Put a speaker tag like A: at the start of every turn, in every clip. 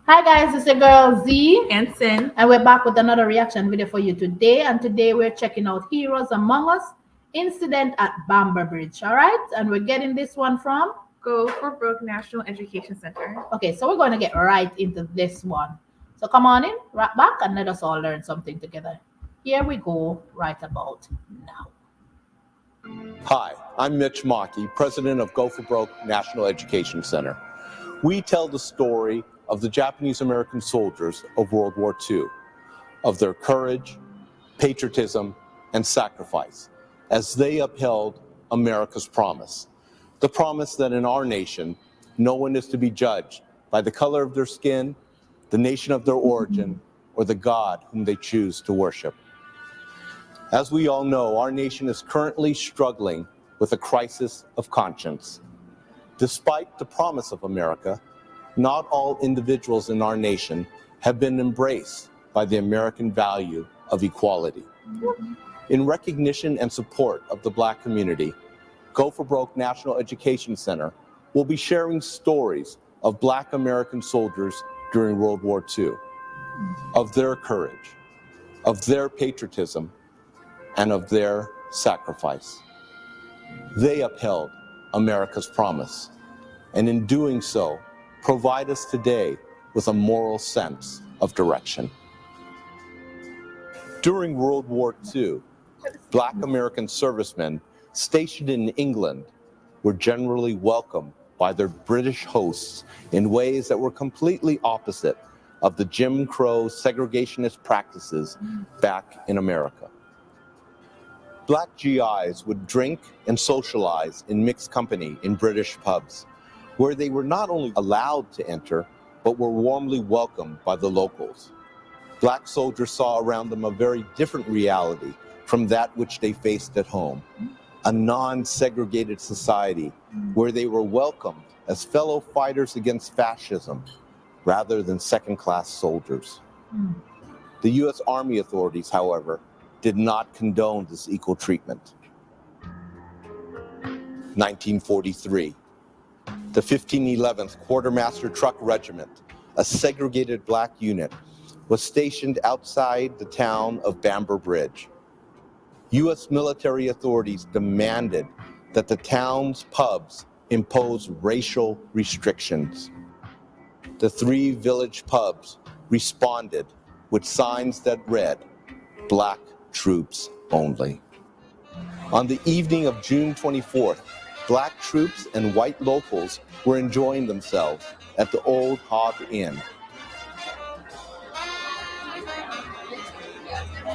A: Hi guys, it's your girl Z,
B: and Sin.
A: and we're back with another reaction video for you today. And today we're checking out Heroes Among Us incident at Bamber Bridge. All right, and we're getting this one from.
B: Go for Broke National Education Center.
A: Okay, so we're going to get right into this one. So come on in, right back, and let us all learn something together. Here we go, right about now.
C: Hi, I'm Mitch Mackey, president of Go for Broke National Education Center. We tell the story of the Japanese American soldiers of World War II, of their courage, patriotism, and sacrifice as they upheld America's promise. The promise that in our nation, no one is to be judged by the color of their skin, the nation of their origin, or the God whom they choose to worship. As we all know, our nation is currently struggling with a crisis of conscience. Despite the promise of America, not all individuals in our nation have been embraced by the American value of equality. In recognition and support of the Black community, Go for Broke National Education Center will be sharing stories of Black American soldiers during World War II, of their courage, of their patriotism, and of their sacrifice. They upheld America's promise, and in doing so, provide us today with a moral sense of direction. During World War II, Black American servicemen stationed in England were generally welcomed by their British hosts in ways that were completely opposite of the Jim Crow segregationist practices back in America. Black GIs would drink and socialize in mixed company in British pubs, where they were not only allowed to enter, but were warmly welcomed by the locals. Black soldiers saw around them a very different reality from that which they faced at home, a non-segregated society where they were welcomed as fellow fighters against fascism rather than second-class soldiers. The U.S. Army authorities, however, did not condone this equal treatment. 1943. The 1511th Quartermaster Truck Regiment, a segregated Black unit, was stationed outside the town of Bamber Bridge. U.S. military authorities demanded that the town's pubs impose racial restrictions. The 3 village pubs responded with signs that read, "Black troops only." On the evening of June 24th, Black troops and white locals were enjoying themselves at the Old Hog Inn.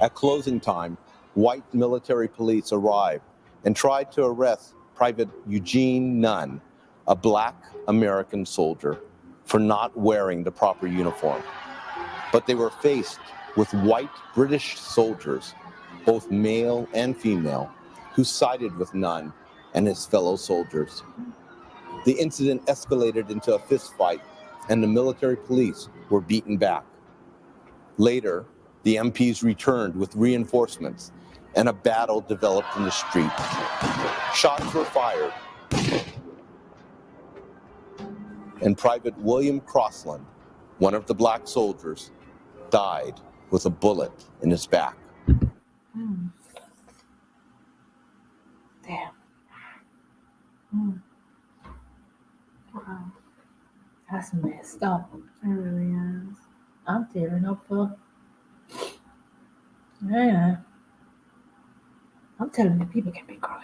C: At closing time, white military police arrived and tried to arrest Private Eugene Nunn, a Black American soldier, for not wearing the proper uniform. But they were faced with white British soldiers, both male and female, who sided with Nunn and his fellow soldiers. The incident escalated into a fistfight, and the military police were beaten back. Later, the MPs returned with reinforcements, and a battle developed in the street. Shots were fired, and Private William Crossland, one of the Black soldiers, died with a bullet in his back.
A: Damn. Wow. That's messed up.
B: It really is.
A: I'm tearing up for. Yeah. I'm telling you, people can be cruel.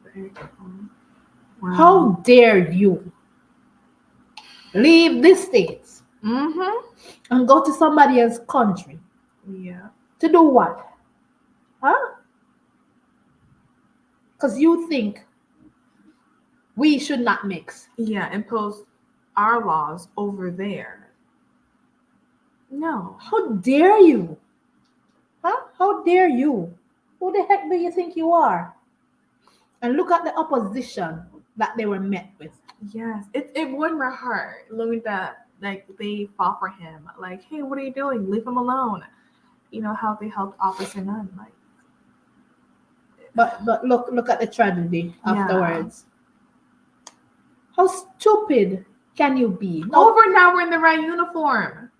B: Very cool. Wow.
A: How dare you leave the States and go to somebody else's country
B: Yeah.
A: to do what? Huh? Because you think we should not mix.
B: Yeah, impose our laws over there. No.
A: How dare you? Huh? How dare you? Who the heck do you think you are? And look at the opposition that they were met with.
B: Yes. It warmed my heart knowing that like they fought for him. Like, hey, what are you doing? Leave him alone. You know how they helped Officer Nunn. Like,
A: But look at the tragedy afterwards. How stupid can you be? No,
B: Over now we're in the right uniform.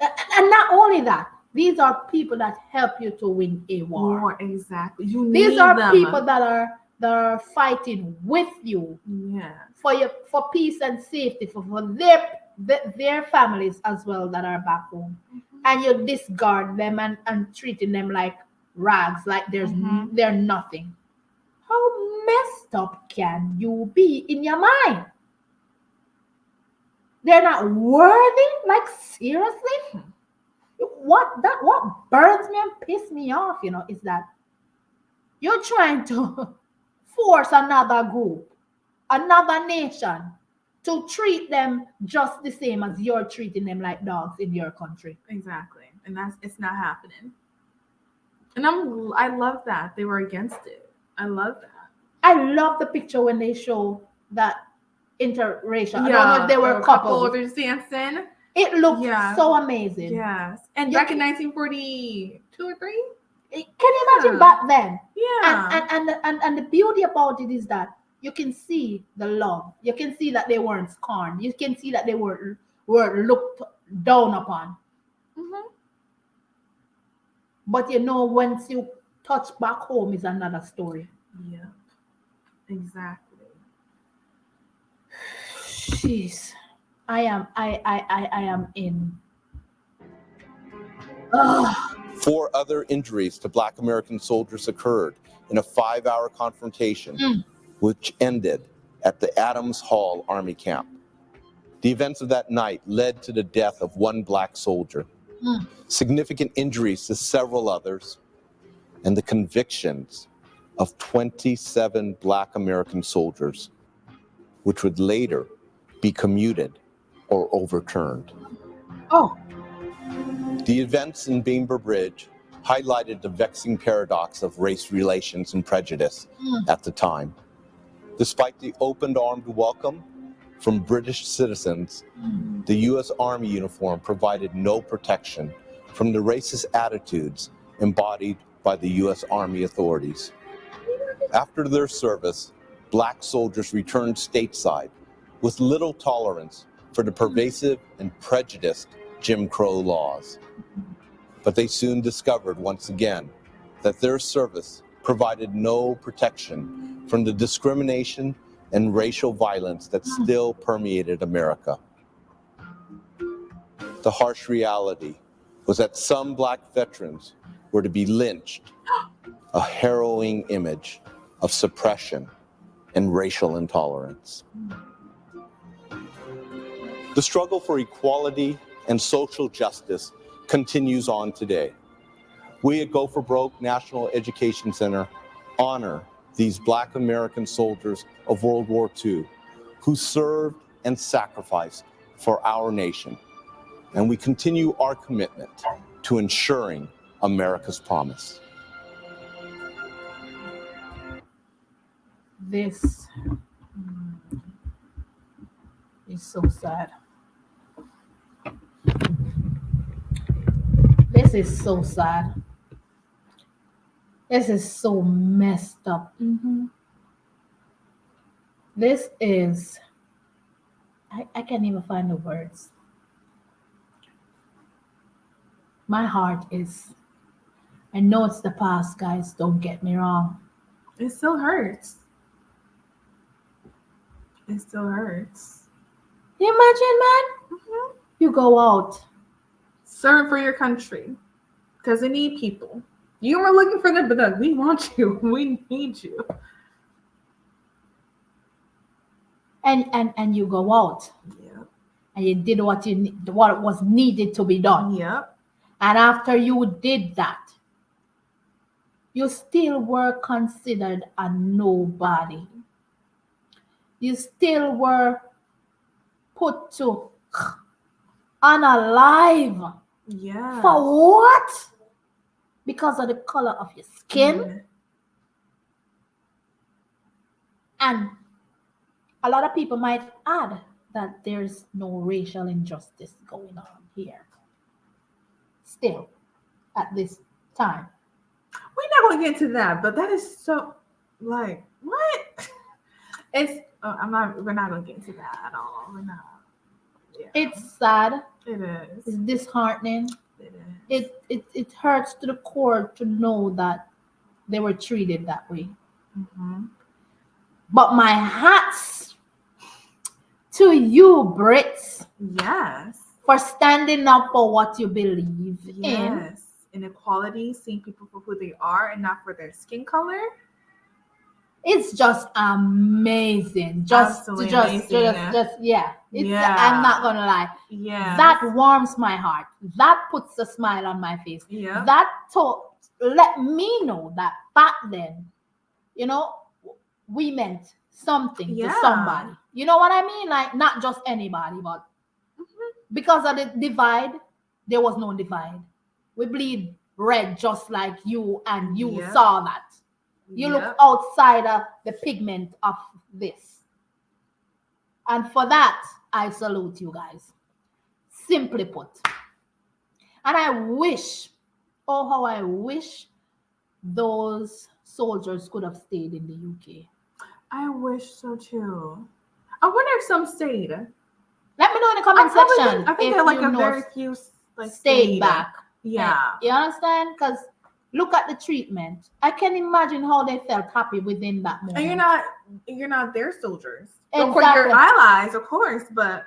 A: and not only that, these are people that help you to win a war.
B: War, exactly. You
A: These
B: need
A: are
B: them.
A: people that are fighting with you
B: Yeah.
A: for peace and safety for their families as well that are back home. And you discard them and treating them like rags, like they're nothing. How messed up can you be in your mind? They're not worthy? Like seriously? What burns me and piss me off, is that you're trying to force another group, another nation to treat them just the same as you're treating them like dogs in your country.
B: Exactly. And it's not happening. And I love that they were against it. I love that.
A: I love the picture when they show that interracial. I don't know if they were couples.
B: They're dancing.
A: It looked so amazing.
B: Yes. And back in 1942 or 3?
A: Can you imagine back then?
B: Yeah.
A: And the beauty about it is that you can see the love. You can see that they weren't scorned. You can see that they were looked down upon.
B: Mm-hmm.
A: But once you touch back home is another story.
B: Yeah. Exactly.
A: Jeez. I am in. Ugh.
C: 4 other injuries to Black American soldiers occurred in a 5-hour confrontation, which ended at the Adams Hall Army Camp. The events of that night led to the death of 1 Black soldier, significant injuries to several others, and the convictions of 27 Black American soldiers, which would later be commuted or overturned.
A: Oh.
C: The events in Bamber Bridge highlighted the vexing paradox of race relations and prejudice at the time. Despite the open armed welcome from British citizens, the U.S. Army uniform provided no protection from the racist attitudes embodied by the U.S. Army authorities. After their service, Black soldiers returned stateside with little tolerance for the pervasive and prejudiced Jim Crow laws. But they soon discovered once again that their service provided no protection from the discrimination and racial violence that still permeated America. The harsh reality was that some Black veterans were to be lynched, a harrowing image of suppression and racial intolerance. The struggle for equality and social justice continues on today. We at Go for Broke National Education Center honor these Black American soldiers of World War II who served and sacrificed for our nation. And we continue our commitment to ensuring America's promise.
A: This is so sad. This is so sad. This is so messed up. This is, I can't even find the words. My heart is, I know it's the past, guys, don't get me wrong.
B: It still hurts. It still hurts.
A: You imagine, man? You go out.
B: Serve for your country. Because they need people. You were looking for them, but we want you. We need you.
A: And you go out.
B: Yeah.
A: And you did what was needed to be done.
B: Yep.
A: And after you did that, you still were considered a nobody. You still were put to unalive.
B: Yeah.
A: For what? Because of the color of your skin. And a lot of people might add that there's no racial injustice going on here. Still, at this time.
B: We're not going to get into that, but that is so, like, what? We're not gonna get into that at all. We're not. Yeah.
A: It's sad.
B: It is.
A: It's disheartening.
B: It is.
A: It hurts to the core to know that they were treated that way.
B: Mm-hmm.
A: But my hats to you, Brits,
B: Yes.
A: for standing up for what you believe in.
B: Yes. Inequality, seeing people for who they are and not for their skin color.
A: It's just amazing. Just
B: Absolutely
A: yeah.
B: Yeah.
A: I'm not gonna lie.
B: Yeah.
A: That warms my heart. That puts a smile on my face.
B: Yeah.
A: That let me know that back then, we meant something to somebody. You know what I mean? Like not just anybody, but because of the divide, there was no divide. We bleed red just like you, and you saw that. You look outside of the pigment of this. And for that, I salute you guys. Simply put. And I wish, oh, how I wish those soldiers could have stayed in the UK.
B: I wish so too. I wonder if some stayed.
A: Let me know in the comment section.
B: I think there are like a very few like
A: stayed back.
B: Yeah.
A: You understand? Because look at the treatment. I can imagine how they felt happy within that moment.
B: And you're not their soldiers.
A: Exactly.
B: Of course, you're allies, of course, but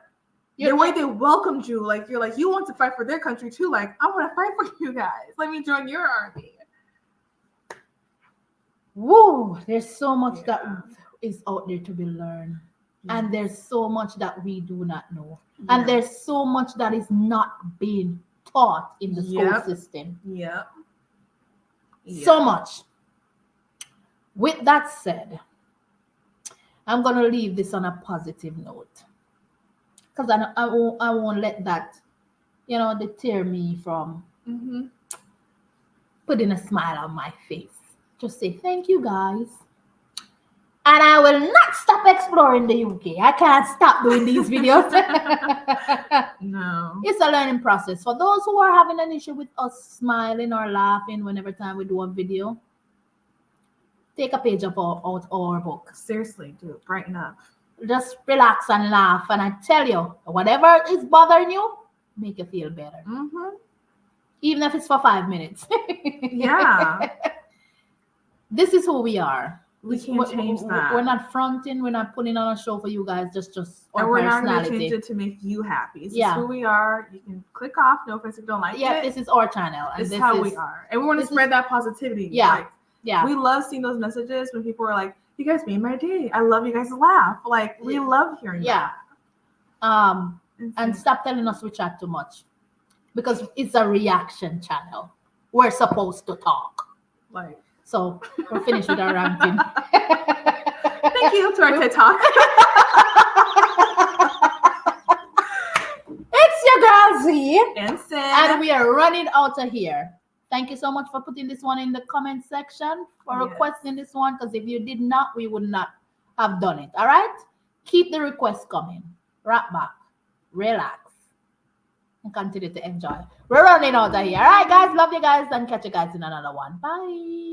B: the way they welcomed you, like you're like, you want to fight for their country too. Like, I want to fight for you guys. Let me join your army.
A: Woo! There's so much that is out there to be learned. And there's so much that we do not know. And there's so much that is not being taught in the school system.
B: Yeah.
A: So much. With that said, I'm going to leave this on a positive note. Because I won't let that, deter me from putting a smile on my face. Just say thank you, guys. And I will not stop exploring the UK. I can't stop doing these videos.
B: No.
A: It's a learning process. For those who are having an issue with us smiling or laughing whenever time we do a video, take a page of our book.
B: Seriously, dude, brighten up.
A: Just relax and laugh. And I tell you, whatever is bothering you, make you feel better.
B: Mm-hmm.
A: Even if it's for 5 minutes.
B: Yeah.
A: This is who we are.
B: We can't change that.
A: We're not fronting. We're not putting on a show for you guys. Just our
B: and we're
A: personality.
B: not going to change it to make you happy. This is who we are. You can click off. No offense if you don't like it.
A: Yeah, this is our channel. And
B: this is how we are. And we want to spread that positivity.
A: Yeah.
B: Like, we love seeing those messages when people are like, you guys made my day. I love you guys' laugh. Like, we love hearing that.
A: And stop telling us we chat too much. Because it's a reaction channel. We're supposed to talk.
B: Like.
A: So we're finished with our ranting.
B: Thank you to our TED Talk.
A: It's your girl Z.
B: And Sid.
A: And we are running out of here. Thank you so much for putting this one in the comment section, for requesting this one, because if you did not, we would not have done it. All right? Keep the requests coming. Wrap back. Relax. And continue to enjoy. We're running out of here. All right, guys. Love you guys and catch you guys in another one. Bye.